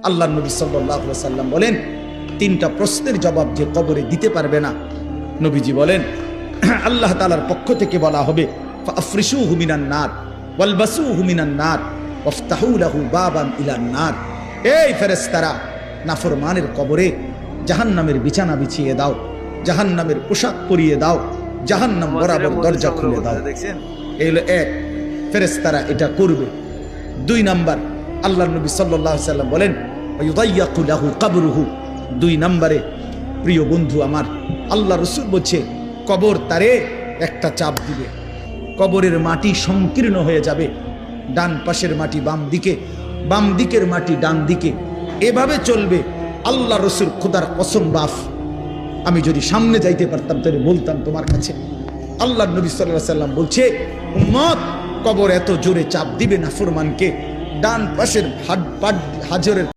আল্লাহ নবী সাল্লাল্লাহু আলাইহি ওয়াসাল্লাম বলেন, তিনটা প্রশ্নের জবাব যে কবরে দিতে পারবে না, নবীজি বলেন আল্লাহ তাআলার পক্ষ থেকে বলা হবে, ফাফরিশুহু মিনান নার ওয়ালবাসুহু মিনান নার ওয়াফতাহু লাহু বাবান ইলান নার। এই ফেরেশতারা, নাফরমানের কবরে জাহান্নামের বিছানা বিছিয়ে দাও, জাহান্নামের পোশাক পরিয়ে দাও, জাহান্নাম বরাবর দরজা খুলে দাও। এই হলো এক, ফেরেশতারা এটা করবে। দুই নাম্বার, আল্লাহ নবী সাল্লাল্লাহু আলাইহি ওয়াসাল্লাম বলেন, ওয়ায়ুদাইয়াকু লাহু কবরুহু। দুই নম্বরে, প্রিয় বন্ধু আমার, আল্লাহ রাসূল বলছে কবর তারে একটা চাপ দিবে, কবরের মাটি সংকীর্ণ হয়ে যাবে, ডান পাশের মাটি বাম দিকে, বাম দিকের মাটি ডান দিকে, এভাবে চলবে। আল্লাহ রাসূল খোদার কসম বাফ, আমি যদি সামনে যাইতে পারতাম তাহলে বলতাম তোমার কাছে। আল্লাহ নবী সাল্লাল্লাহু আলাইহি ওয়াসাল্লাম বলছে, উম্মত, কবর এত জোরে চাপ দিবে নাফরমানকে, ডান পাশের হাজরের